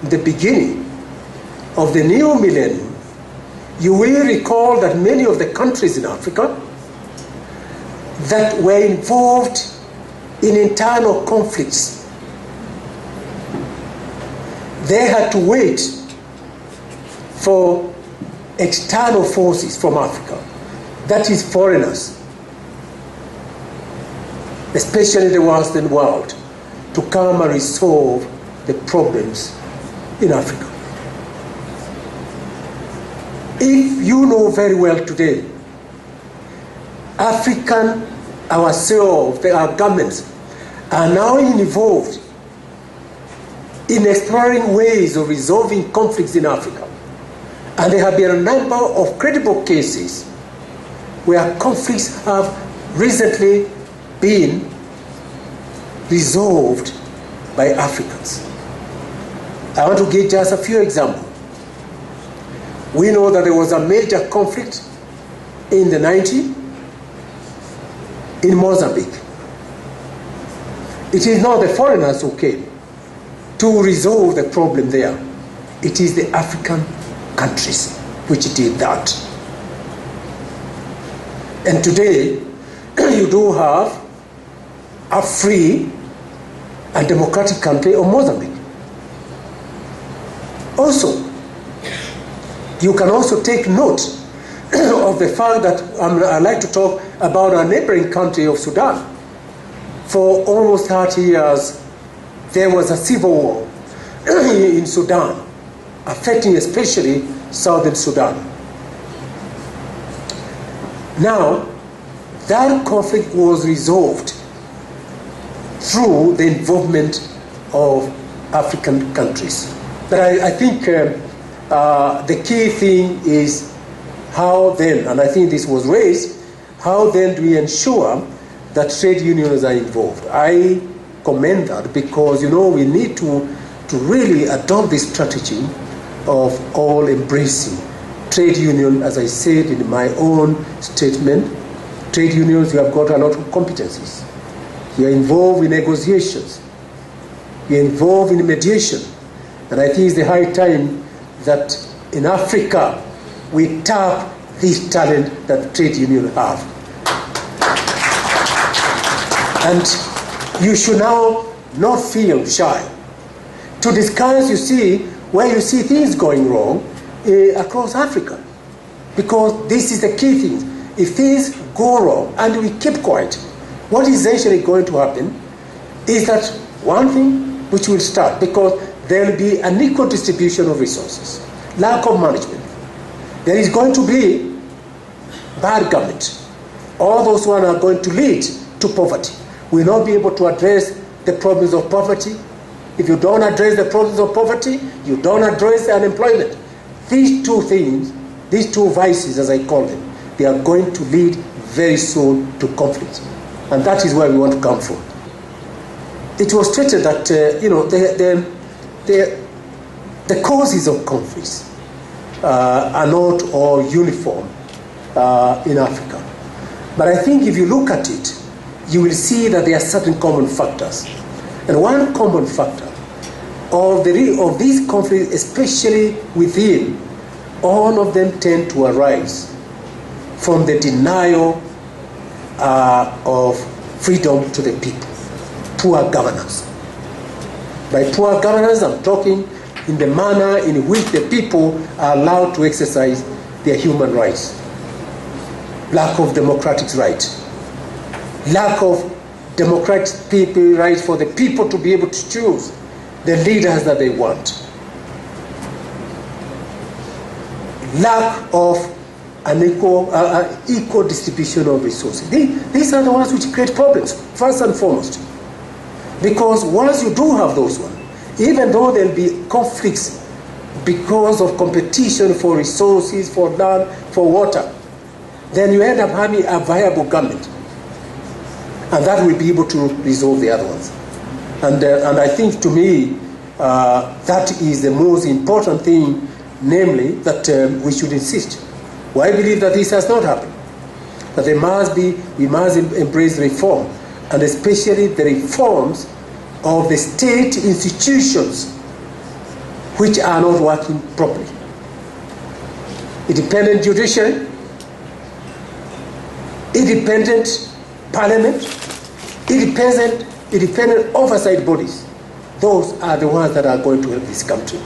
in the beginning of the new millennium, you will recall that many of the countries in Africa that were involved in internal conflicts, they had to wait for external forces from Africa, that is foreigners, especially the Western world, to come and resolve the problems in Africa. If you know very well today, African ourselves, our governments, are now involved in exploring ways of resolving conflicts in Africa. And there have been a number of credible cases where conflicts have recently been resolved by Africans. I want to give just a few examples. We know that there was a major conflict in the 90s in Mozambique. It is not the foreigners who came to resolve the problem there. It is the African countries which did that. And today, you do have a free and democratic country of Mozambique. Also, you can also take note of the fact that I'd like to talk about our neighboring country of Sudan. For almost 30 years, there was a civil war in Sudan, affecting especially southern Sudan. Now, that conflict was resolved through the involvement of African countries. But I think the key thing is how then, and I think this was raised, how then do we ensure that trade unions are involved? I commend that because, we need to really adopt this strategy of all embracing. Trade union, as I said in my own statement, trade unions, you have got a lot of competencies. You are involved in negotiations. You are involved in mediation. And I think it's the high time that in Africa we tap this talent that trade unions have. And you should now not feel shy to discuss, where you see things going wrong across Africa. Because this is the key thing. If things go wrong and we keep quiet, what is essentially going to happen is that one thing which will start, because there will be an equal distribution of resources, lack of management. There is going to be bad government. All those who are going to lead to poverty. We will not be able to address the problems of poverty. If you don't address the problems of poverty, you don't address unemployment. These two things, these two vices as I call them, they are going to lead very soon to conflict. And that is where we want to come from. It was stated that, the causes of conflicts are not all uniform in Africa. But I think if you look at it, you will see that there are certain common factors. And one common factor of these conflicts, especially within, all of them tend to arise from the denial of freedom to the people. Poor governance. By poor governance, I'm talking in the manner in which the people are allowed to exercise their human rights. Lack of democratic rights. Lack of democratic rights for the people to be able to choose the leaders that they want. Lack of an equal distribution of resources. These are the ones which create problems, first and foremost. Because once you do have those ones, even though there will be conflicts because of competition for resources, for land, for water, then you end up having a viable government. And that will be able to resolve the other ones. And I think, to me, that is the most important thing, namely, that we should insist. Well, I believe that this has not happened. That we must embrace reform, and especially the reforms of the state institutions which are not working properly. Independent judiciary, independent parliament, independent oversight bodies. Those are the ones that are going to help this country.